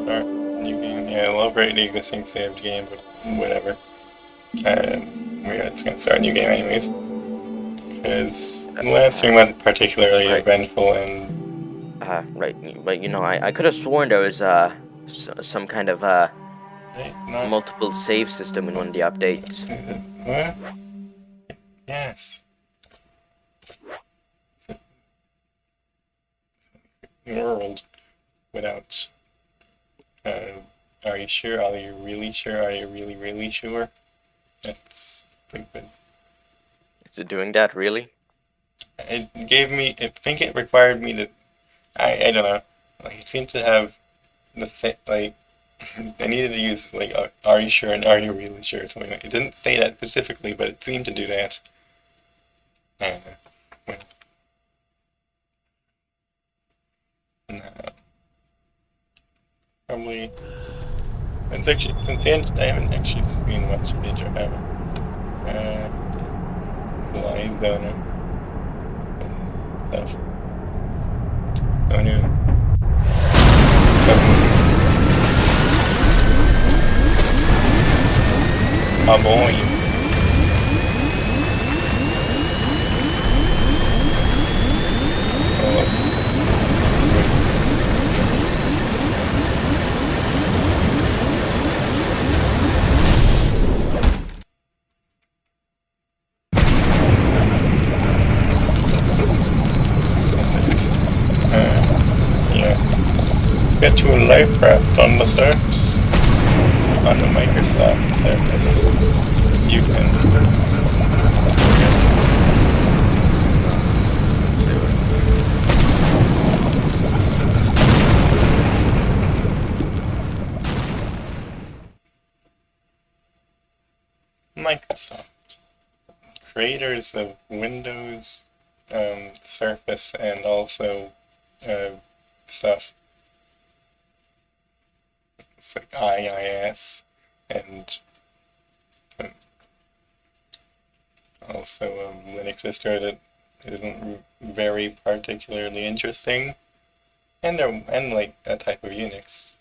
Start new game. Yeah, I'll overwrite the existing saved game, but whatever. We're just gonna start a new game anyways. Because the last stream wasn't particularly Right. eventful and... Right. But you know, I could have sworn there was some kind of Not... multiple save system in one of the updates. What? Yes. World without... are you sure? Are you really sure? Are you really, really sure? That's pretty good. Is it doing that really? It gave me... I think it required me to... I don't know. Like, it seemed to have the same... Like, I needed to use, like, are you sure and are you really sure or something like that. It didn't say that specifically, but it seemed to do that. I don't know. Well, no. Probably... It's actually... Since the end, I haven't actually seen much footage or have it. Live Zoner and stuff. Oh no. Oh boy. Yeah. Get to a life raft on the surface. On the Microsoft Surface. You can... Microsoft. Creators of Windows, Surface, and also stuff. It's like IIS, and also Linux distro that isn't very particularly interesting, and like a type of Unix.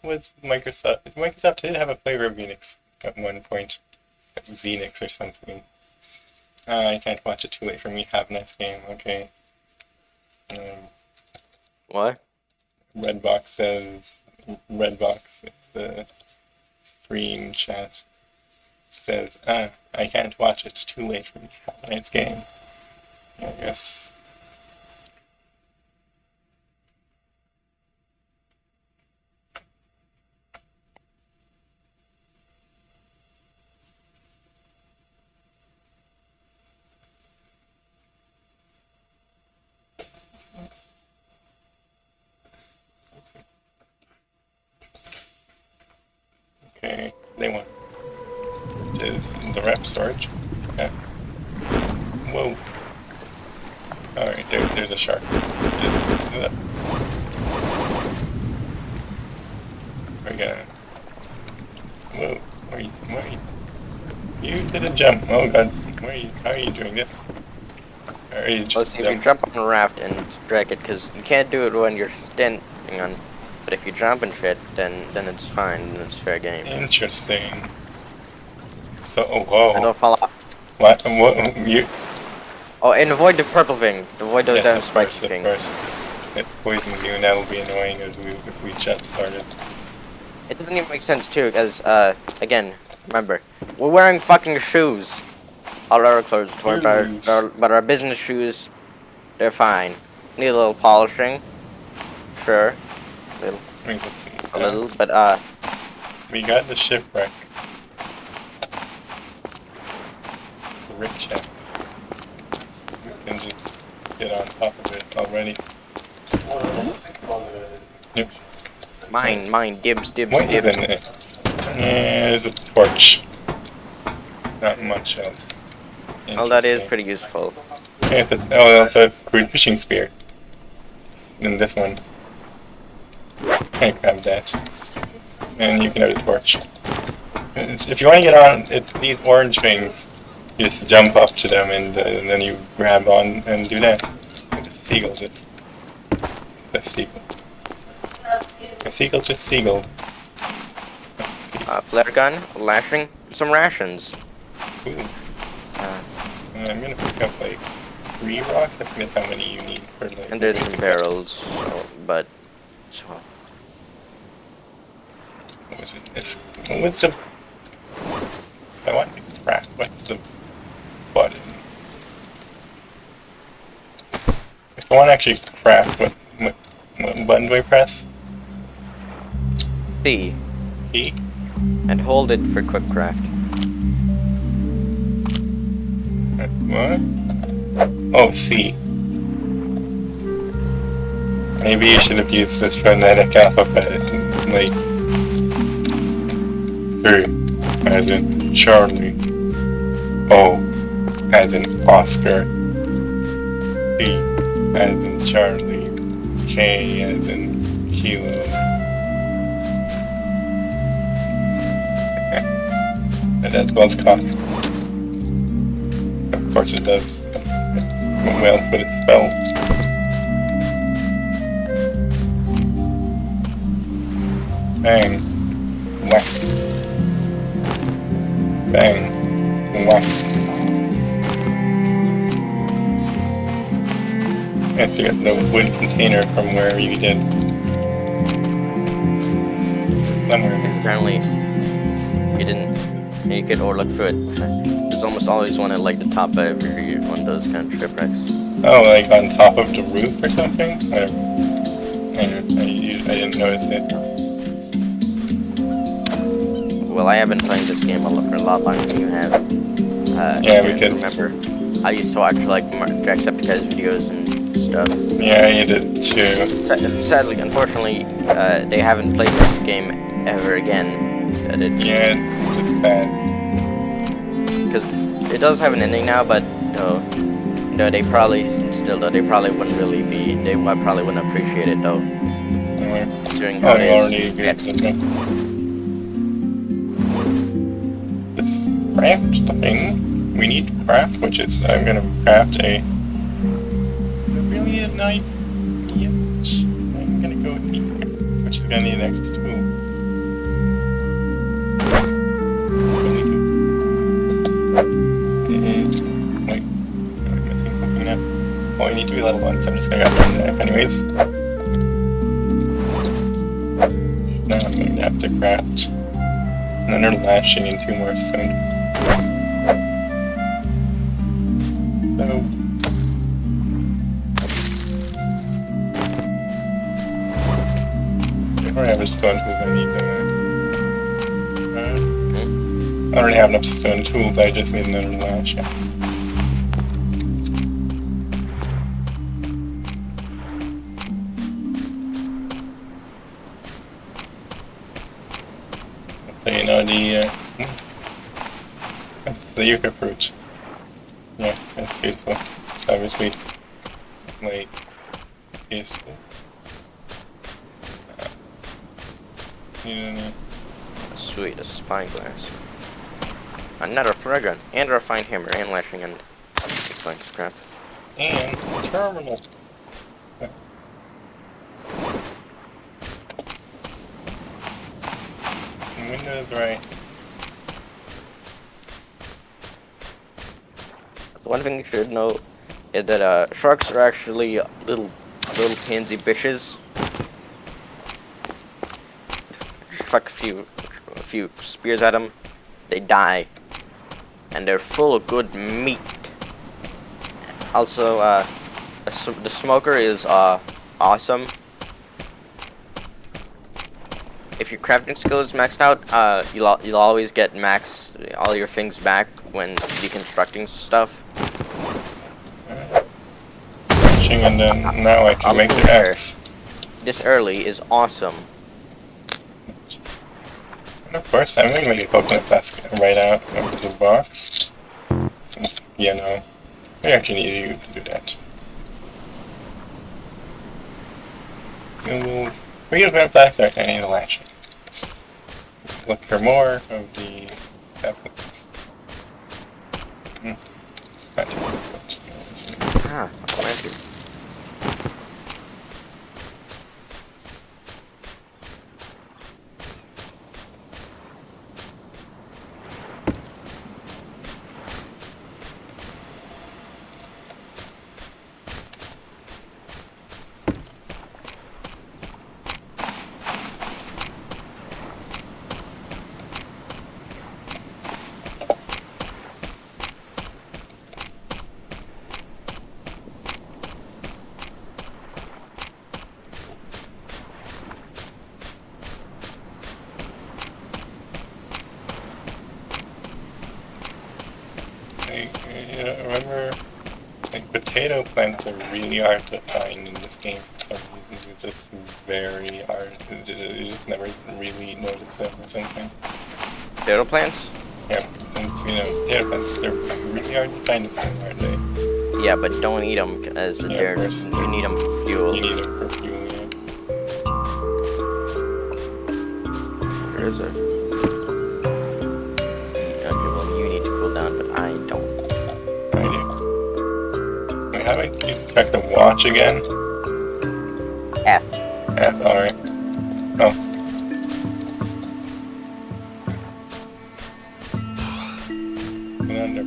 Was Microsoft did have a flavor of Unix at one point, Xenix or something. I can't watch it, too late for me. Have next game, okay. What? Redbox says, the stream chat says, I can't watch it, it's too late for me. Have a nice game. I guess. Okay, they want, which is the rep storage. Okay. Whoa. Alright, there's a shark. We're gonna... Whoa, where are you? You did a jump. Oh god, how are you doing this? Are you just Let's see, if you jump on a raft and drag it, because you can't do it when you're standing on. But if you jump and fit, then it's fine, and it's fair game. Interesting. So, whoa. And don't fall off. What? You? Oh, and avoid the purple thing. Avoid those damn Yes, spiky things. of course. It poisons you, and that will be annoying if we just started. It doesn't even make sense too, because again, remember, we're wearing fucking shoes. All our clothes, but our business shoes, they're fine. Need a little polishing, sure. Let's see. A little, but we got the shipwreck. Rich check. We can just get on top of it already. Yep. Mine, dibs. What is in it? There's a torch. Not much else. Well, that is pretty useful. Yeah, that's a crude fishing spear. And this one. I grabbed that. And you can have a torch. If you want to get on, it's these orange things. You just jump up to them and then you grab on and do that. The seagull just... The seagull. seagull just seagulled. Let's see. Flare gun, lashing, some rations. Ooh. Uh, I'm gonna pick up like 3 rocks. I think that's how many you need for like. and there's basic some stuff. barrels, so. What was it? What's the? I want to craft. What's the button? If I want to actually craft, what button do I press? B, E. and hold it for quick craft. What? Oh, C. Maybe you should have used this phonetic alphabet, like as in Charlie, O as in Oscar, C as in Charlie, K as in Kilo. And that spells cock. Of course it does. What else would it spell? Bang. Whack. Bang. Whack. Yes, you got the wood container from wherever you did. Somewhere. Apparently, you didn't. You could overlook through it. There's almost always one at like the top of every one of those kind of shipwrecks. Oh, like on top of the roof or something? I didn't notice it. Well, I have been playing this game for a lot longer than you have. Yeah, I because... remember. I used to watch like Jacksepticeye's videos and stuff. Yeah, you did too. Sadly, unfortunately, they haven't played this game ever again. Yeah, it's sad. Because it does have an ending now, but no, they probably wouldn't really be. They probably wouldn't appreciate it though. Considering how I it already is. agreed with me. This craft thing, we need to craft, which is, I'm gonna craft a... Do I really need a knife? Yet. I'm gonna go with here, which is gonna need an access tool. Wait, I'm missing something now. Oh, I need to be level 1, so I'm just gonna grab that knife anyways. Now I'm going to have to craft another lashing and 2 more stone. So... I already have a stone tools I need I already have enough stone tools, I just need another lash. So you know that's the yucca fruit. Yeah, that's useful. It's obviously like useful. Need any? Sweet, a spyglass. Another fragrant, and a refined hammer, and lashing, and going scrap. And terminal. Windows right. One thing you should know is that sharks are actually little pansy bitches. Just chuck a few spears at them, they die, and they're full of good meat. Also, the smoker is awesome. If your crafting skill is maxed out, you'll always get all your things back when deconstructing stuff. And then now I can make the axe. This early is awesome. And of course, I'm going to make a coconut flask right out of the box. Since, you know, I actually need you to do that. We use coconut flask, I need a latch. Look for more of the saplings. Ah, planted. remember, like potato plants are really hard to find in this game for some reason. They're just very hard. You just never really notice them or something. Potato plants? Yeah, since potato plants they're really hard to find in this game, aren't they? Yeah, but don't eat them as Yeah, they're of course. you need them for fuel. You need them for fuel. Yeah. Where is it? Okay, well, you need to cool down, but I don't. I do. Wait, how do I check the watch again? F. F, alright. Oh. Get under.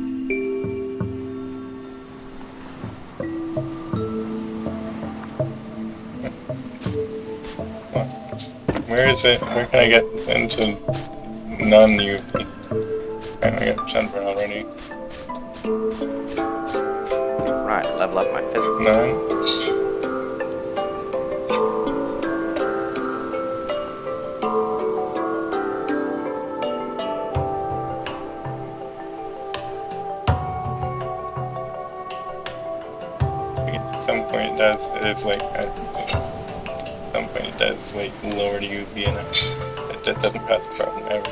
Where is it? Where can I get into non-UV? I got sunburn already. Right, level up my physical. None. At some point it does. It's like at some point it does like lower the UV and it just doesn't cause a problem ever.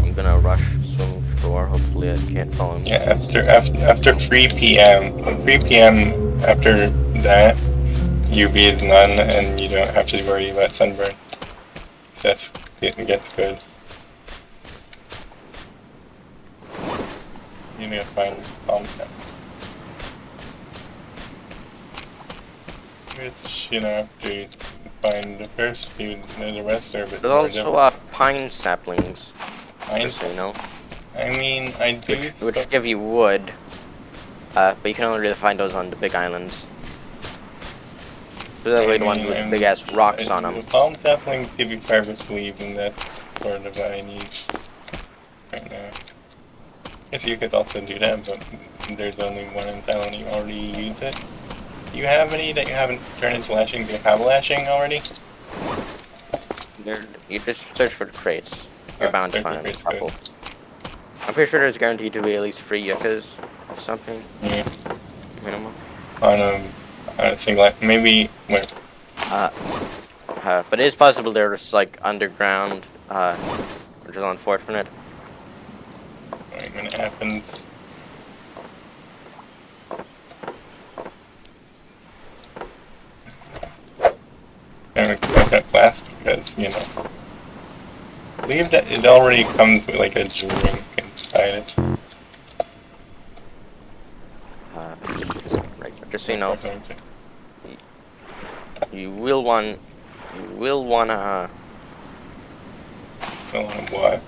I'm gonna rush some shore. Hopefully, I can't fall in. Yeah, after 3 p.m. 3 p.m. after that, UV is none, and you don't have to worry about sunburn. So it gets good. You need to find palm sap. Which after you find the first few, the rest are a bit There's more also difficult. pine saplings. Pine Just so you know, I mean, I do. which give you wood, but you can only really find those on the big islands. Those are the ones with big ass rocks on them. The palm saplings give you fiber sleeve, and that's sort of what I need right now. I guess you could also do that, but there's only one in town and you already use it. Do you have any that you haven't turned into lashing? Do you have lashing already? You just search for the crates. You're bound to search for find a crates, couple. I'm pretty sure there's guaranteed to be at least 3 yuccas or something. Yeah. Minimum. On a single, maybe. Wait. But it is possible they're just like underground, which is unfortunate. Wait, when it happens. I'm gonna collect that flask because I believe that it already comes with like a drink inside it. Right, just so you know, you will wanna, What?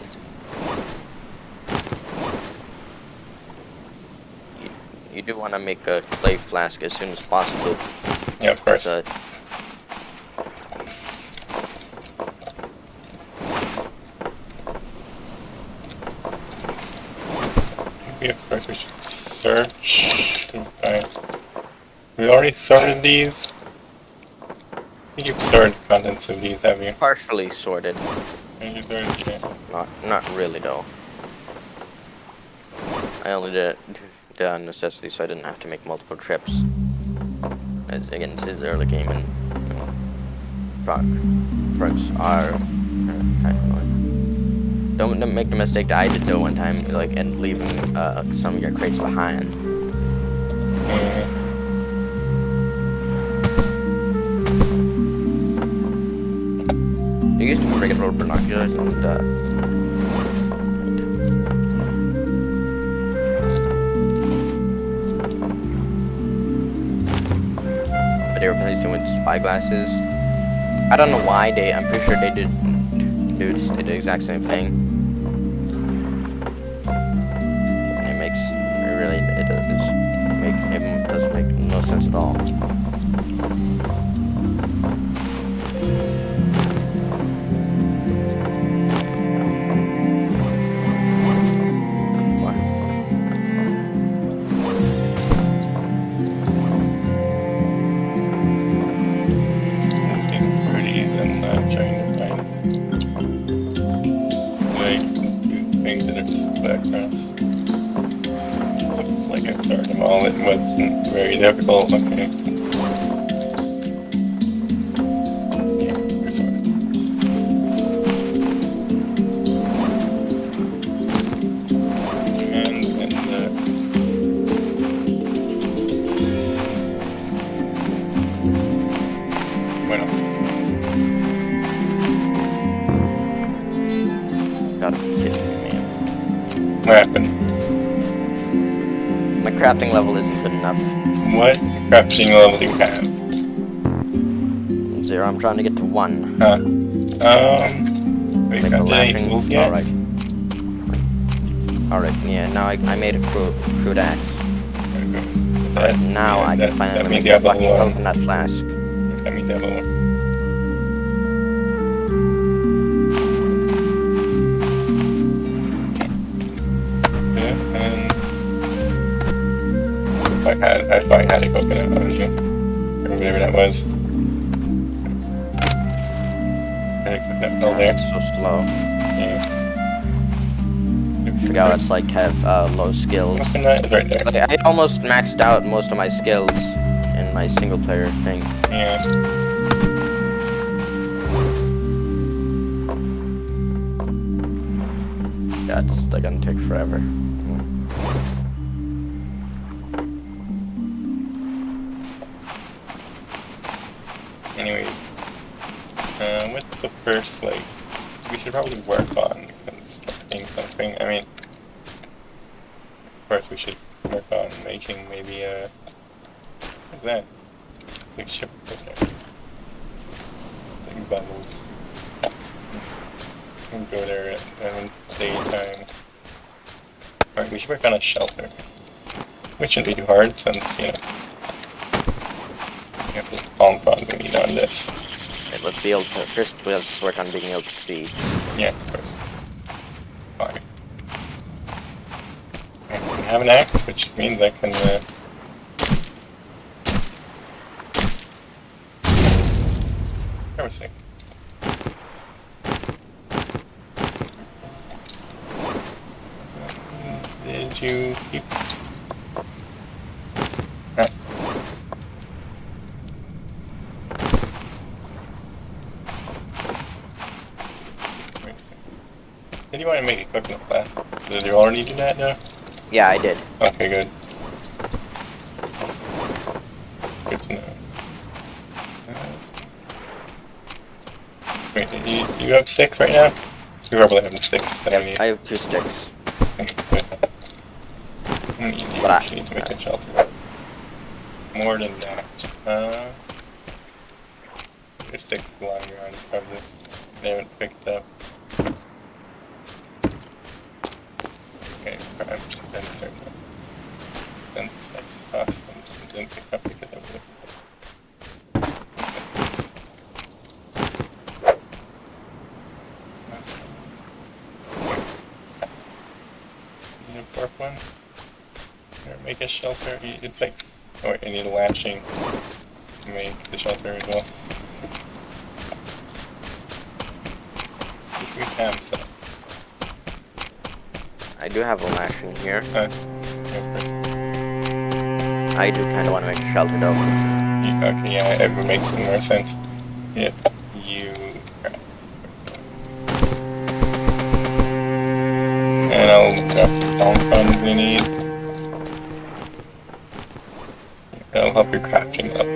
you do wanna make a clay flask as soon as possible. Yeah, of course. Maybe at first we should search. Okay. We already sorted these. I think you've sorted contents of these, have you? Partially sorted. You sorted, yeah. Not really though. I only did it on necessity, so I didn't have to make multiple trips. As again, this is the early game, and frogs are kind of annoying. Don't make the mistake that I did though one time, like, and leaving some of your crates behind. You used to bring it road binoculars and but they replaced it with spyglasses. I don't know why I'm pretty sure they did the exact same thing. It does make no sense at all. things that are backgrounds. Looks like I started them all. It wasn't very difficult. Okay. Yeah, we're sorry. And what else? God, kidding me, man. What happened? My crafting level isn't good enough. What crafting level do you have? 0. I'm trying to get to 1. Huh? Wait, Make a crafted any lashing. tools yet? Alright. Alright, yeah, now I made a crude axe. Alright, now I can finally make a fucking coconut flask. That means level 1. Yeah, and I thought I had a coconut, or whatever that was. That fell there. It's so slow. Yeah. I forgot what it's like to have low skills. Coconut is right there. Like, I almost maxed out most of my skills in my single player thing. Yeah. God, it's still gonna take forever. Anyways, what's the first, like, we should probably work on constructing something. I mean, first we should work on making maybe a, what's that? Big ship over there. Big bubbles. We can go there at daytime. Alright, we should work on a shelter. Which shouldn't be too hard since, you know, we have the palm fronds we need on this. Okay, let's be able to first let's work on being able to see. Yeah, of course. Fine. I have an axe, which means I can, everything. Did you keep... Right. Did you want to make a coconut flask? Did you already do that now? Yeah, I did. Okay, good. Good to know. Wait, you have 6 right now? You probably have 6. I have 2 sticks. You need to make a shelter. More than that. There's 6 lying around, probably. They haven't picked up. Okay, perhaps then certainly. Since that's awesome. Didn't pick up because I would have. Need a 4th one. Here, make a shelter. It's like. Oh wait, I need a lashing to make the shelter as well. Which we have set. I do have a lashing here. Yeah, of course. I do kind of want to make a shelter though. Okay, yeah, it would make some more sense if you. And I'll look up the palm funds we need. That'll help your crafting up.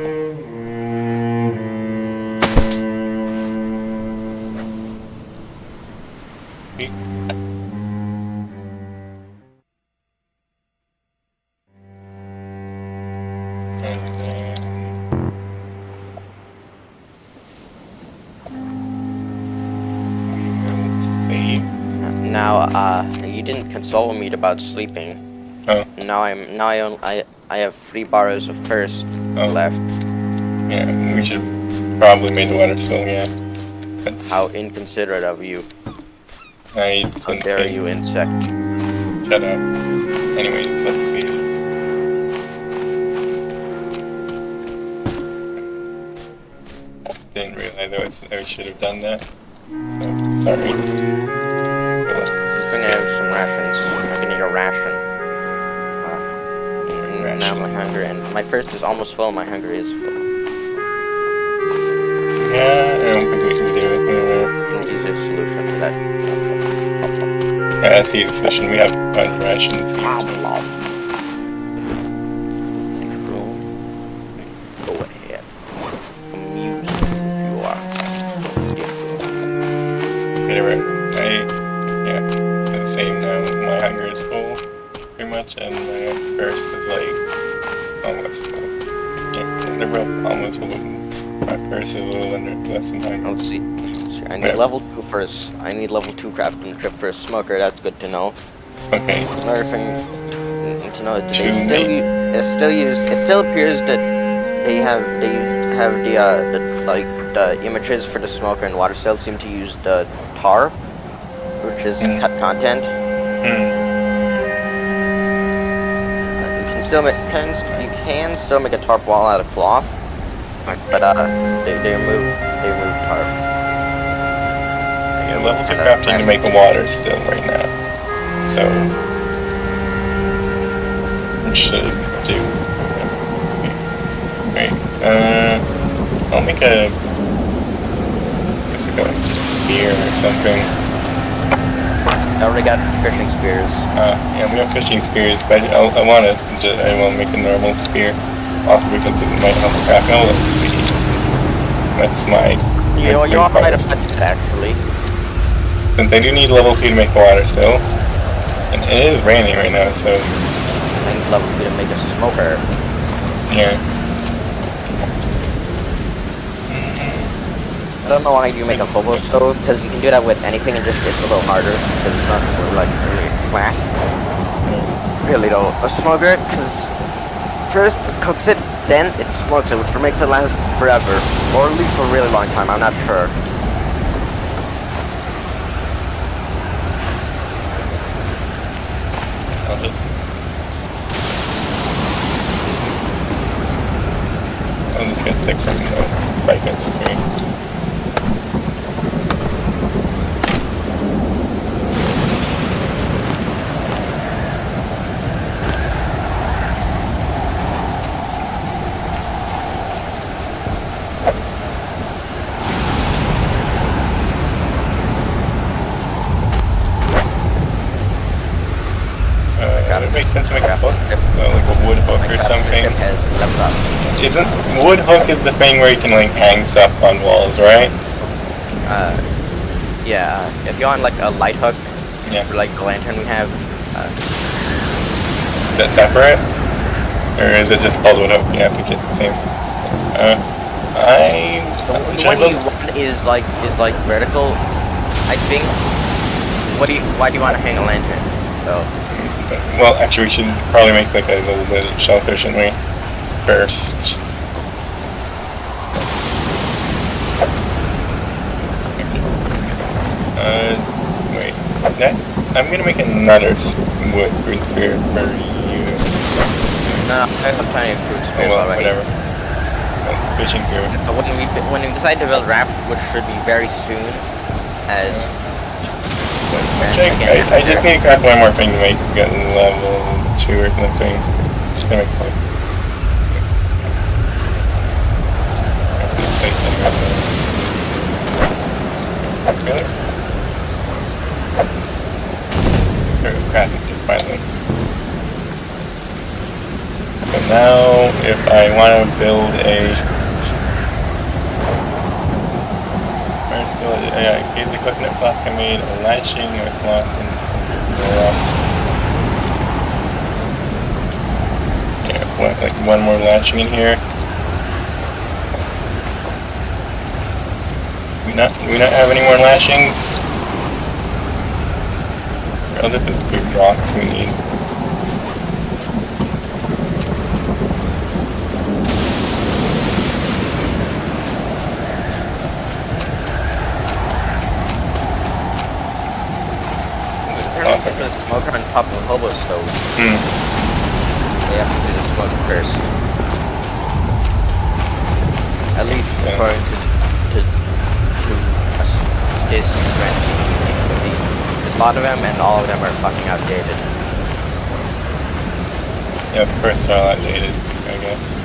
And then let's see. Now, you didn't console me about sleeping. Oh, I have 3 bars of first left. yeah, we should probably make the water still, yeah. That's, How inconsiderate of you. I How didn't dare think- you, insect. Shut up. Anyways, let's see. Didn't realize I should have done that. So, sorry. Okay, I let's think I have some my thirst is almost full. My hunger is full. Yeah, I don't think we can do it. I think there's a solution to that. Yeah, that's the solution. We have rations. Control. Go ahead. Amuse if you are. Whatever. Yeah, it's the same now. My hunger is full, pretty much, and my thirst is like almost full. Yeah, they're both almost full. My thirst is a little under less than mine. Let's see. I need level 2 first. I need level 2 crafting trip for a smoker. That's good to know. Okay. Another thing to know is it still appears that they have the images for the smoker and water still seem to use the tar, which is cut content. You can still make a tarp wall out of cloth, but they remove tarp. Yeah, level 2 crafting to make a water still right now. So we should do. Right. I'll make a spear or something. I already got fishing spears. Yeah, we have fishing spears, but I want to make a normal spear. Also, because it might help craft. Oh, let's see. That's my. You want to actually. Since I do need level 2 to make water still, and it is raining right now, so. I need level 2 to make a smoker. Yeah. I don't know why you make a hobo stove, because you can do that with anything and just it's a little harder, because it's not like really whack. Really though, a smoker, because first it cooks it, then it smokes it, which makes it last forever, or at least for a really long time, I'm not sure. I'll just get sick from the brightness screen. It makes sense to make a hook, like a wood hook or something. Isn't wood hook is the thing where you can like hang stuff on walls, right? Yeah. If you want like a light hook, Yeah. for like the lantern we have. Is that separate, or is it just called wood hook? Yeah, I think it's the same. The one you want is like vertical. I think. Why do you want to hang a lantern? So. Well, actually, we should probably make like a little bit of shellfish, shouldn't we? First. Wait. I'm gonna make another wood fruit spear for you. No, I have plenty of fruit spears Oh well, already. whatever. Fishing spear. When we decide to build raft, which should be very soon, as I just need to craft one more thing to make level 2 or something. Just gonna make like. Really? Crafting it finally. So now, if I want to build a. So yeah, I gave the coconut flask I made a latching or cloth and rocks. Yeah, like one more latching in here. We not have any more lashings? Or other big rocks we need. put the smoker on top of a hobo stove. They have to do the smoke first. At least according to this strategy. There's a lot of them and all of them are fucking outdated. Yeah, the first are outdated. I guess.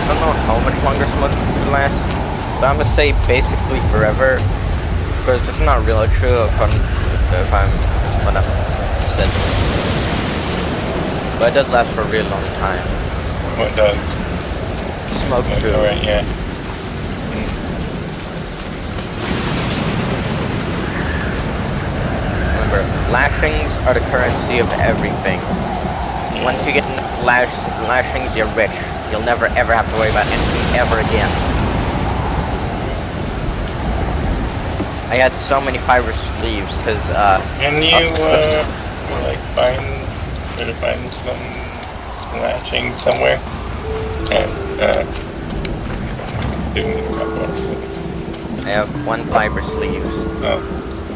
I don't know how much longer smoke could last, but I'm gonna say basically forever, because it's not really true according if I'm what I said. But it does last for a really long time. What does? Smoke too. Alright, yeah. Remember, lashings are the currency of everything. Once you get enough lashings, you're rich. You'll never ever have to worry about anything ever again. I had so many fibrous leaves because Can you like try to find some lashing somewhere? And do a couple or something. I have one fibrous leaves. Oh,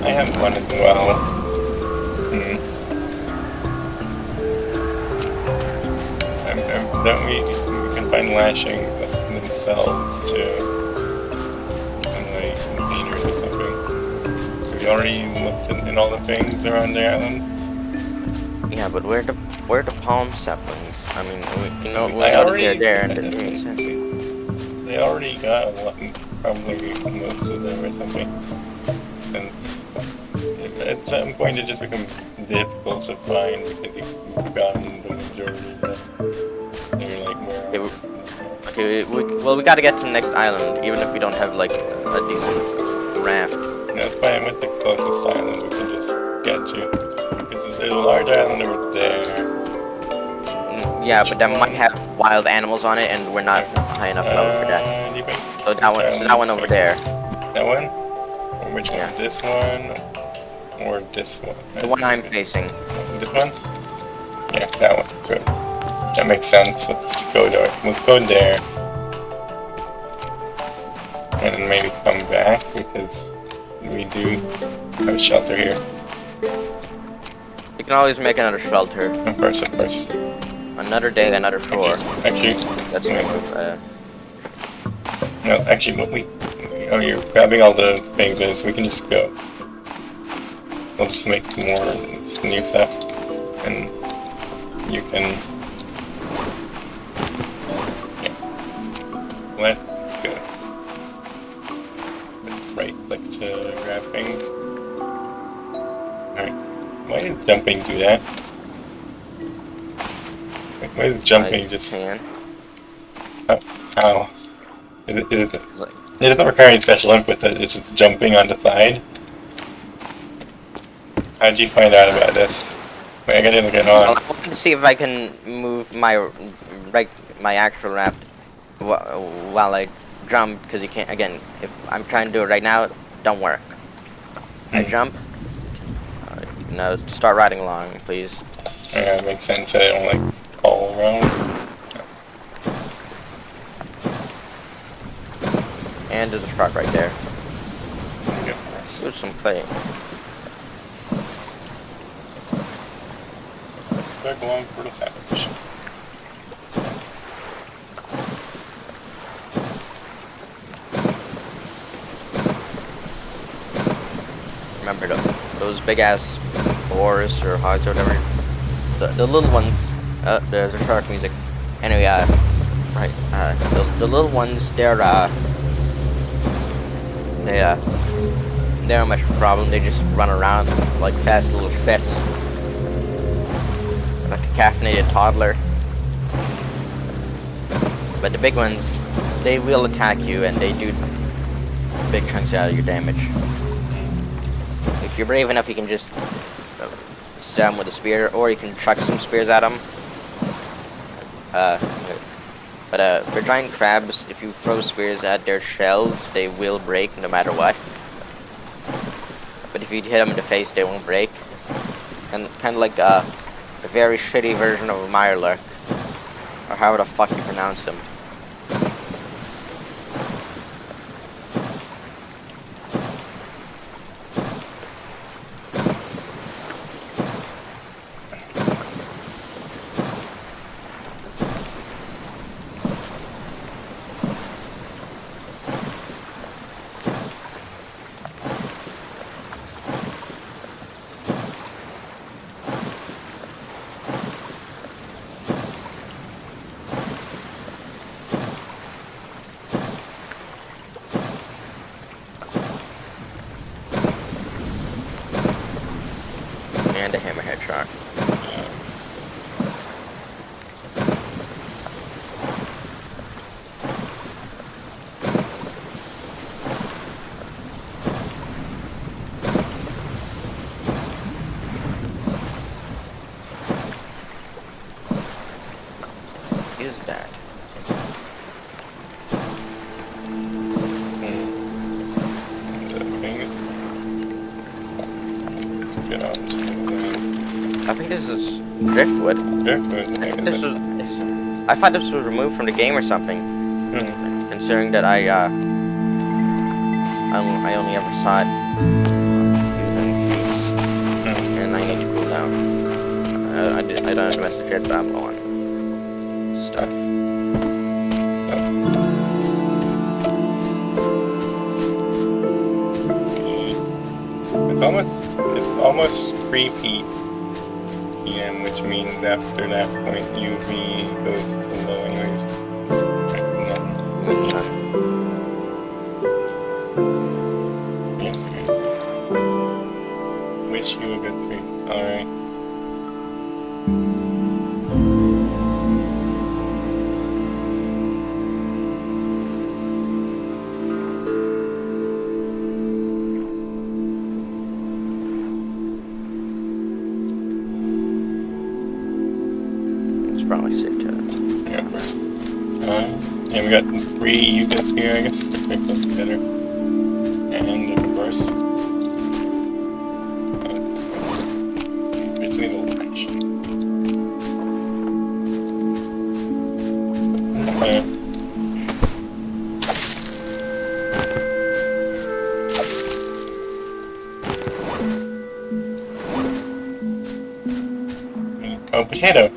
I have one as well. Don't we can find lashings themselves too, in like containers or something. Have you already looked in all the things around the island? Yeah, but where the palm saplings? I mean, we know they're there, and it makes sense. They already got a lot, probably most of them or something. Since at some point it just becomes difficult to find because you've gotten the majority of them. They're like more. Okay, we gotta get to the next island, even if we don't have like a decent raft. That's why I went the closest island we can just get to. Because there's a large island over there. Yeah, but that might have wild animals on it, and we're not high enough level for that. Do you think? So that one over there. That one? Or which Yeah. one? This one? Or this one? The one I'm facing. This one? Yeah, that one. Good. That makes sense. Let's go there. Let's go there. And then maybe come back because we do have a shelter here. You can always make another shelter. Of course, of course. Another day, another shore. Actually, That's no, actually, what we... Oh, you're grabbing all the things in, so we can just go. We'll just make more new stuff. And you can... Yeah. Let's go. Right click to grab things. Alright. Why does jumping do that? Why is jumping just... Can. How? It doesn't require any special inputs, it's just jumping on the side. How did you find out about this? Wait, I gotta look it on. I want to see if I can move my actual raft while I jump, because you can't. Again, if I'm trying to do it right now, it don't work. I jump. No, start riding along, please. Yeah, it makes sense that I don't like fall around. And there's a truck right there. Yeah, There's some clay. let's go along for the sandwich. Remember those big ass boars or hogs or whatever. The little ones. There's a shark music. Anyway, right. The little ones. They're not much of a problem. They just run around like fast little fists, like a caffeinated toddler. But the big ones, they will attack you, and they do big chunks out of your damage. If you're brave enough, you can just stab them with a spear, or you can chuck some spears at them. Uh, for giant crabs, if you throw spears at their shells, they will break no matter what. But if you hit them in the face, they won't break. And kind of like a very shitty version of a mirelurk, or however the fuck you pronounce them. And a hammerhead shark. Is that? Let's get on to I think this is driftwood. driftwood. I thought this was removed from the game or something. Considering that I only ever saw it using cheats, and I need to cool down. I don't have the message yet, but I'm low on stuff. It's almost 3 p.m., which means after that point UV goes to low anyways. Yes. Wish you a good sleep. Alright. Probably sick too. Yeah, yeah, we got 3 units here, I guess, to make this better. And the reverse. It's a little wrench. Okay. Oh, potato!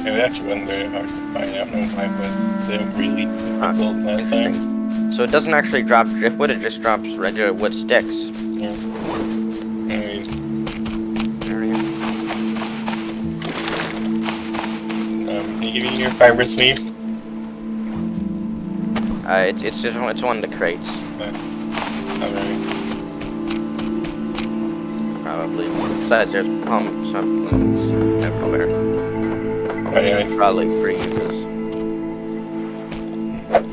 It actually wasn't very hard to find. I don't know why it was really difficult last time. So it doesn't actually drop driftwood, it just drops regular wood sticks. Yeah. Anyways. Can you give me your fiber sleeve? It's one of the crates. Alright. Probably. Besides, there's something everywhere. Oh, yeah, probably 3 uses.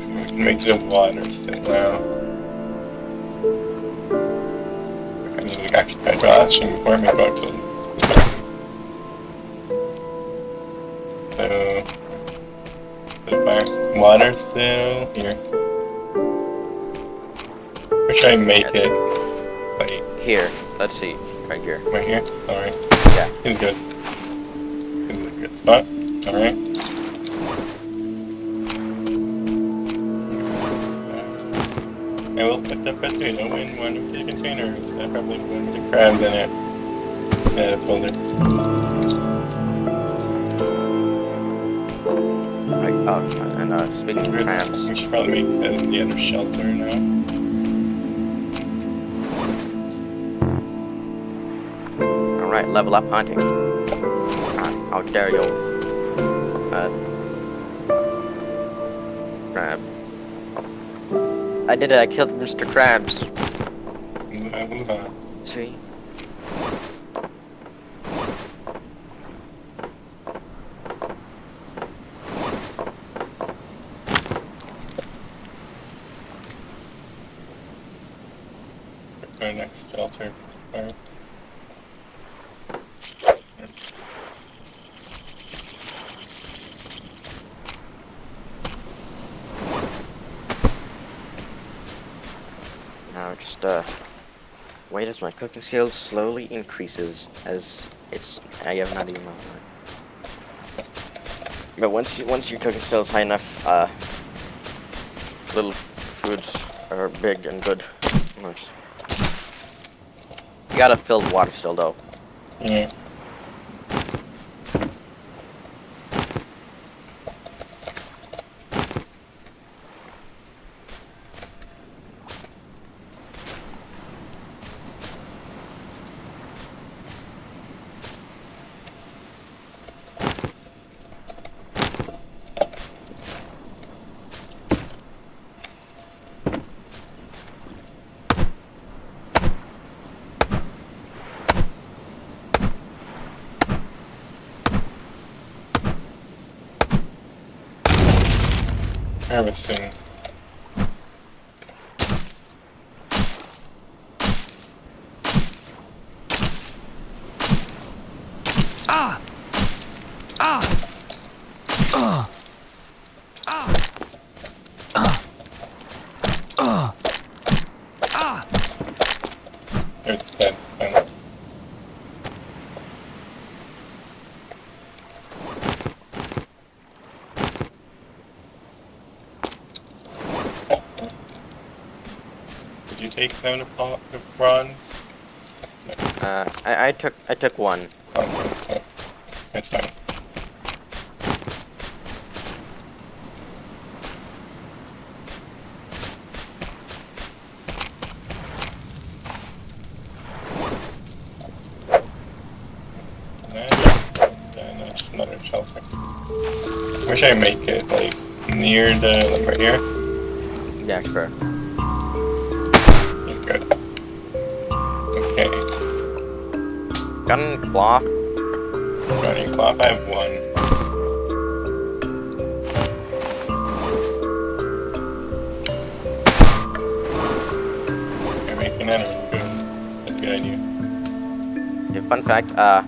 So we can make the water still now. I need to actually try watching before we go to. So, the fire water still here. Or should I make it like here? Let's see, right here. Right here. All right. Yeah, it's good. It's a good spot. All right. I will put the potato in one of the containers. I probably put the crabs in it. Yeah, that's all it. Right. Oh, and speaking of crabs, We should probably make the other shelter now. All right, level up hunting. How dare you? Crab. I did it. I killed Mr. Krabs. See? Our next shelter. just wait as my cooking skills slowly increases as I have not even. But once your cooking skills high enough, little foods are big and good. Nice. You gotta fill water still though. Yeah. Harvesting. It's dead. Finally. Did you take down the bronze? I took one. Oh, okay. That's fine. And that's another shelter. Wish I make it like near the like right here. Yeah, sure. You're good. Okay. Got any cloth? Got any cloth? I have one. You're making that really good. That's a good idea. Yeah, fun fact, I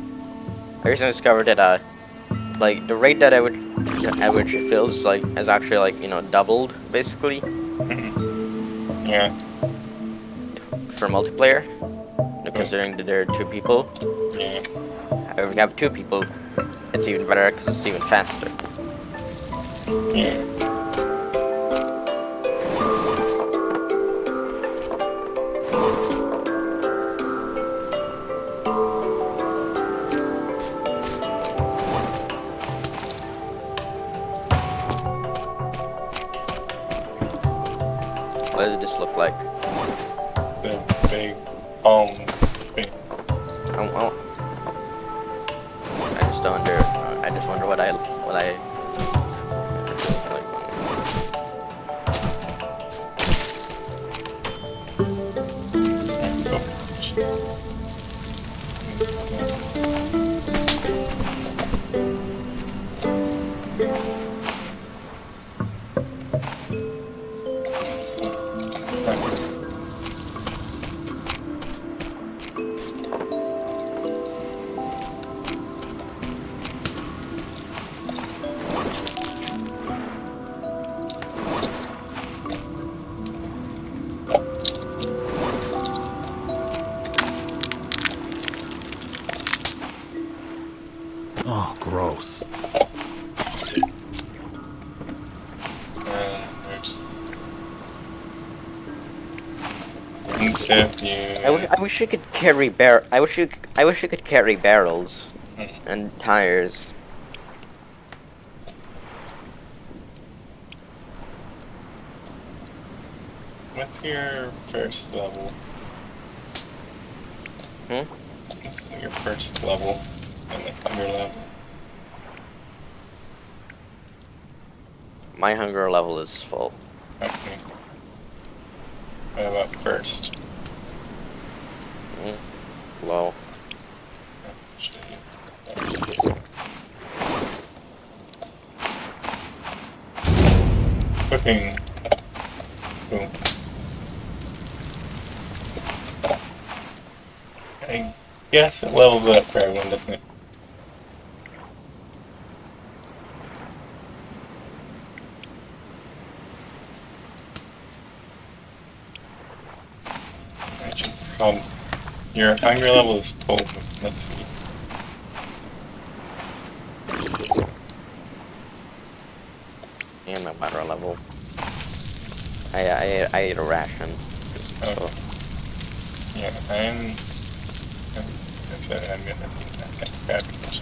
recently discovered that like the rate that average fills like is actually like, you know, doubled basically Yeah. for multiplayer. Considering that there are 2 people. Yeah. If we have 2 people, it's even better because it's even faster. Yeah. What does this look like? The big palm thing. I just don't under. I just wonder what I. Oh, gross. Except you. I wish you could carry I wish you could carry barrels and tires. What's your first level? What's your first level and the hunger level? My hunger level is full. Okay. What about first? Low. Cooking. Boom. I guess it levels up for everyone, doesn't it? Your hunger level is full. Let's see. And my water level. I ate a ration. Oh. Yeah, I'm gonna need that next cabbage.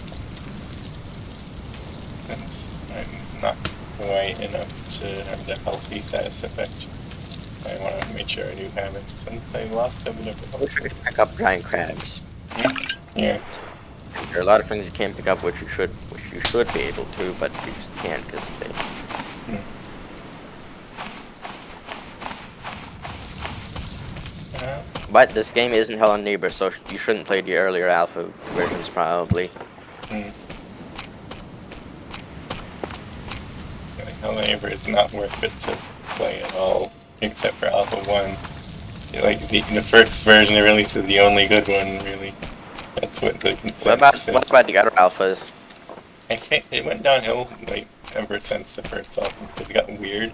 Since I'm not quite enough to have the healthy status effect. I want to make sure I do have it, since I lost a bit of We it. should pick up giant crabs. Yeah. There are a lot of things you can't pick up, which you should be able to, but you just can't because they. But this game isn't Hello Neighbor, so you shouldn't play the earlier alpha versions, probably. Hello Neighbor is not worth it to play at all, except for Alpha 1. Like, the first version they released is the only good one, really. That's what the consensus is. What about the other alphas? I think it went downhill, like, ever since the first alpha, because it got weird.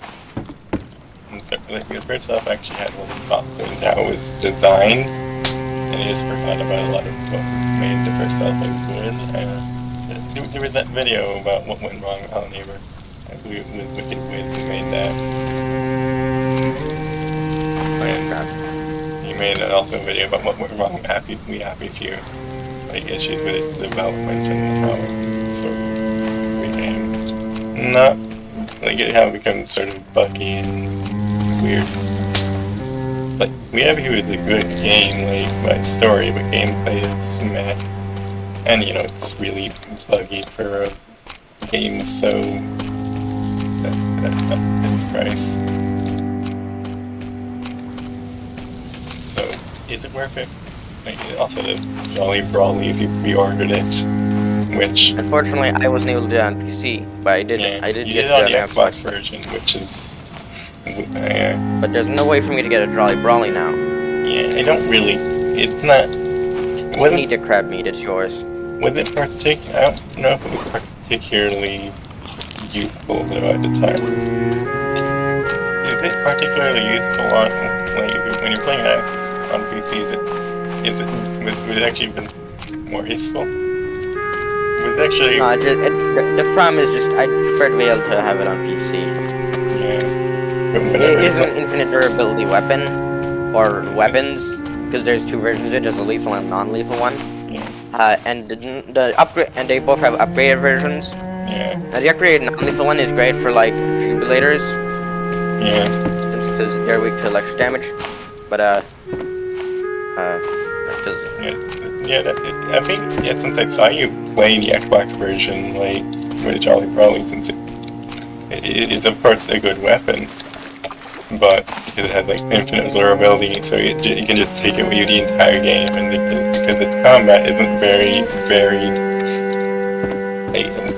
And so, like, the first alpha actually had all the thought and how it was designed, and I just forgot about a lot of what made the first alpha good. There was that video about what went wrong with Hello Neighbor. I believe it was Wicked Wiz who made that. And he made also a video about what went wrong with Happy Few. Like, issues with its development and how it sort of became not like how it became sort of buggy and weird. It's like Happy Few is a good game, like by story, but gameplay is meh. And you know, it's really buggy for a game so at its price. So, is it worth it? Like, also the Jolly Brawly if you pre-ordered it, which Unfortunately, I wasn't able to do it on PC, but I did. yeah, I did you get did to it on do the it on Xbox Xbox. version, which is But there's no way for me to get a Jolly Brawly now. yeah, I don't really. It's not. You Wasn't need the crab meat. It's yours. was it I don't know if it was particularly useful though at the time. Is it particularly useful on like when you're playing it on PC? Would it actually been more useful? Was it actually No, the problem is just I prefer to be able to have it on PC. yeah? But It whatever, is an infinite durability weapon, or weapons, because there's two versions of it. There's a lethal and a non-lethal one. yeah, And the upgrade, and they both have upgraded versions. yeah, Now the upgraded non-lethal one is great for like jubilators, yeah. because they're weak to electric damage. But because I think since I saw you play the Xbox version, like with Jolly Brawly, since it is of course a good weapon, but because it has like infinite durability, so you can just take it with you the entire game, and because its combat isn't very varied.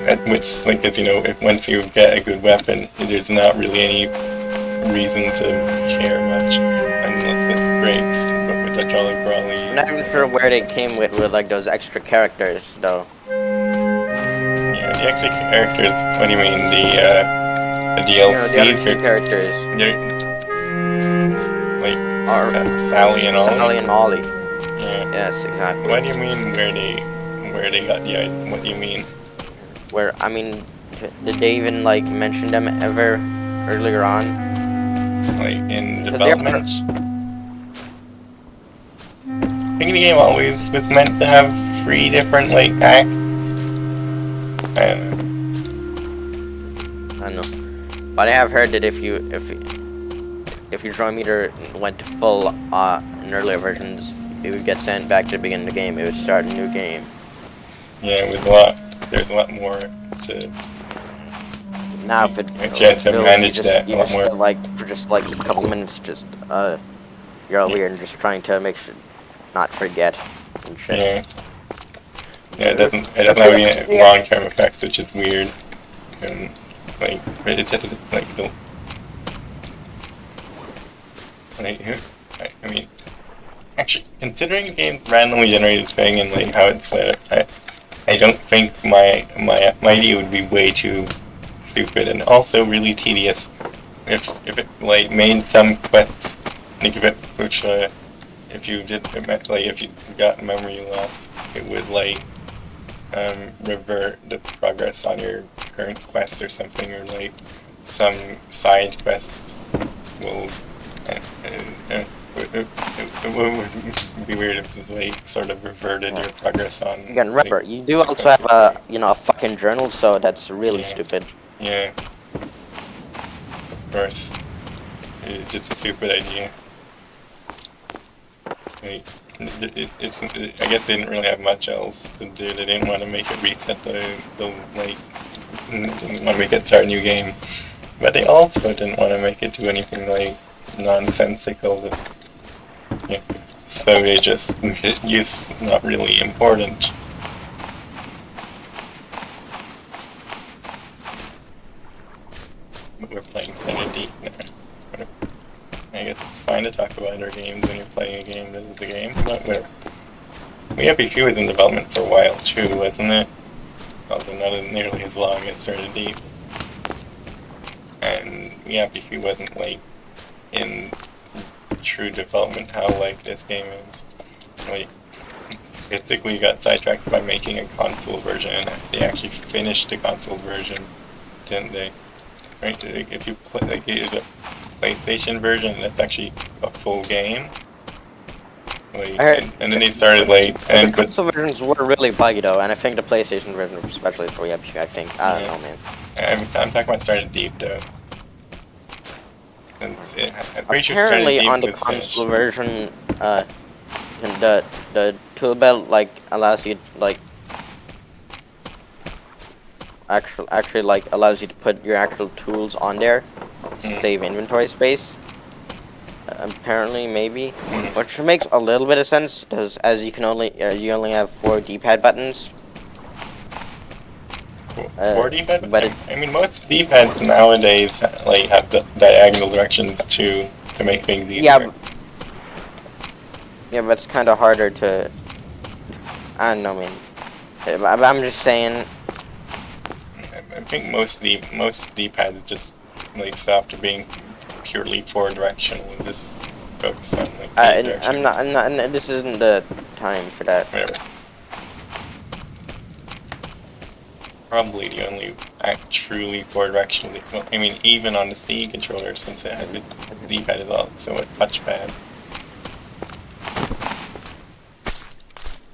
At which, like, as you know, once you get a good weapon, there's not really any reason to care much unless it breaks. But with the Jolly Brawly, I'm not even sure where they came with like those extra characters though. yeah, the extra characters. What do you mean, the You know, the other DLCs? two characters They're like are Sally and Ollie. Sally and Ollie. Yeah. Yes, exactly. What do you mean where they got the idea? What do you mean? Where I mean, did they even like mention them ever earlier on? Like in Because they are- development? I think the game always was meant to have 3 different like acts. I don't know. I don't know, but I have heard that if your draw meter went to full in earlier versions, it would get sent back to the beginning of the game. It would start a new game. Yeah, it was a lot. There's a lot more to. Now if it You had to manage that a lot more. like for just like a couple minutes, just you're all weird and just trying to make sure not forget and shit. Yeah. Yeah, it doesn't have any long-term effects, which is weird. And like it just like the I mean, actually, considering the game's randomly generated thing and like how it's set up, I don't think my idea would be way too stupid and also really tedious if it like made some quests, like if it which if you did like if you got memory loss, it would like revert the progress on your current quest or something, or like some side quests will. It would be weird if it's like sort of reverted your progress on. Again, remember, like, you do also have a a fucking journal, so that's really Yeah. stupid. Yeah. Of course. It's just a stupid idea. Like, I guess they didn't really have much else to do. They didn't want to make it reset the like, didn't want to make it start a new game. But they also didn't want to make it do anything like nonsensical. Yeah. So they just made it use not really important. But we're playing Sanity now. I guess it's fine to talk about our games when you're playing a game that is a game, but WeHappyFew was in development for a while too, wasn't it? Although not nearly as long as Serenity. And WeHappyFew wasn't like in true development how like this game is. Like, basically got sidetracked by making a console version, and they actually finished the console version, didn't they? Right? If you play, like, there's a PlayStation version that's actually a full game. Like, and then they started like, The console versions were really buggy though, and I think the PlayStation version, especially for I think I don't know, man. I'm talking about Started Deep though. Since I'm pretty sure Apparently, Started Deep on the was console finished. version, the tool belt like allows you like actually like allows you to put your actual tools on there, save inventory space. Apparently, maybe, which makes a little bit of sense, because as you only have 4 D-pad buttons. 4 D-pad? But I mean, most D-pads nowadays like have the diagonal directions too to make things easier. Yeah, but it's kind of harder to. I don't know, man. I'm just saying. I think most D-pads just like stopped being purely 4-directional and just focus on like 8 directions. I'm not. This isn't the time for that. Whatever. Probably the only truly 4-directional. Well, I mean, even on the C controller, since it has the D-pad is also a touchpad.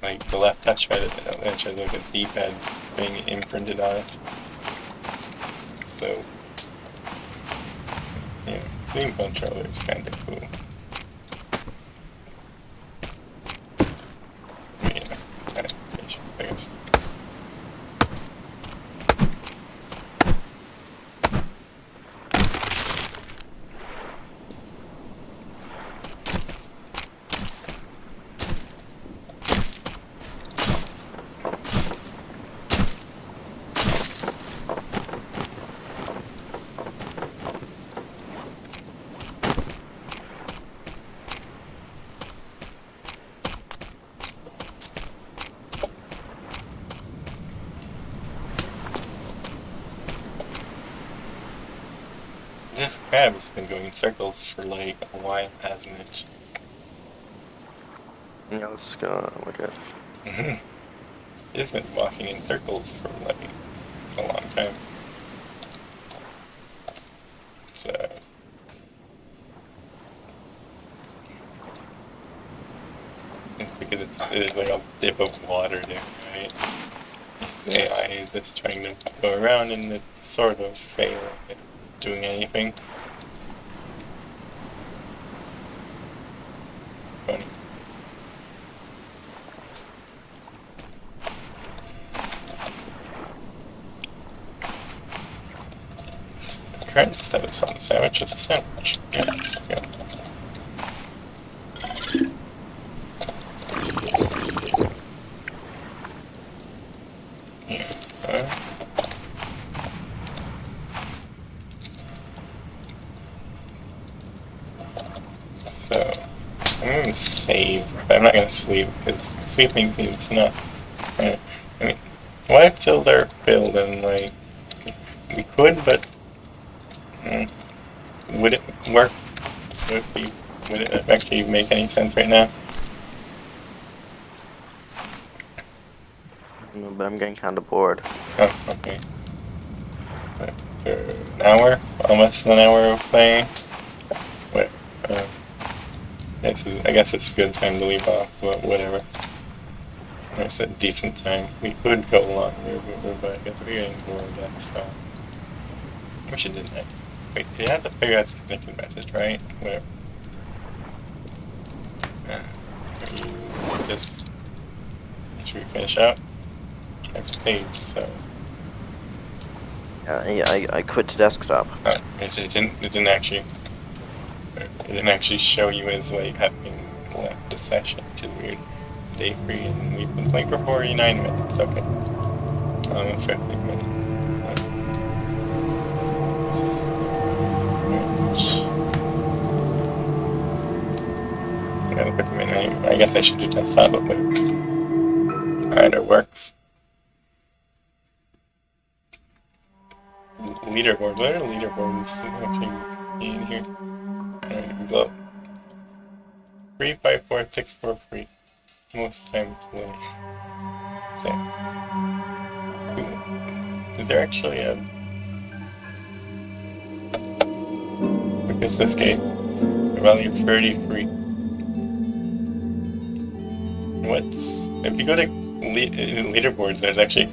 Like the left touchpad has like a D-pad being imprinted on it. So, yeah, Steam controller is kind of cool. Yeah, I guess. This crab has been going in circles for like a while, hasn't it? Yeah, let's go look at. It's been walking in circles for like a long time. So it's because there's like a dip of water there, right? The AI is just trying to go around and it's sort of failing at doing anything. Funny. Current status on the sandwich is a sandwich. Yeah, yeah. So, I'm going to save, but I'm not going to sleep, because sleeping seems not... I mean, what if till they're built and, like, we could, but... would it work? Would it actually make any sense right now? No, but I'm getting kind of bored. Oh, okay. For an hour? Almost an hour of playing? What? I guess it's a good time to leave off, but whatever. It's a decent time. We could go longer, but I guess we're getting bored, that's fine. Wish it didn't have. Wait, you have to figure out the connection message, right? Whatever. Just. Should we finish up? I've saved, so. Yeah, I quit the desktop. It didn't actually. It didn't actually show you as like having left the session, which is weird. Day 3, and we've been playing for 49 minutes. Okay. 50 minutes. Yeah, 50 minutes. I guess I should do desktop, but alright, it works. Leaderboards. What are leaderboards actually in here? Alright, go. 3, 5, 4, 6, 4, 3. Most time to play. Same. Is there actually a... Look at this game. Value 33. What's... If you go to leaderboards, there's actually...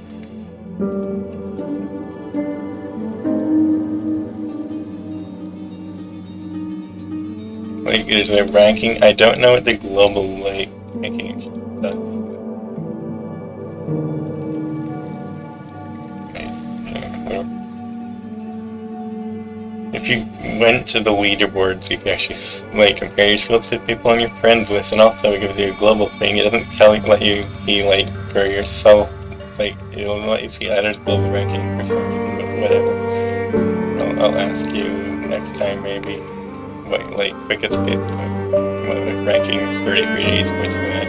Like, there's a ranking. I don't know what the global, like, ranking does. If you went to the leaderboards, you could actually, like, compare your skills to people on your friends list, and also it gives you a global thing. It doesn't let you see, like, for yourself. It's like, it'll let you see others' global ranking for some reason, but whatever. I'll ask you next time, maybe. What, like, quickest hit, ranking 33 days points in that.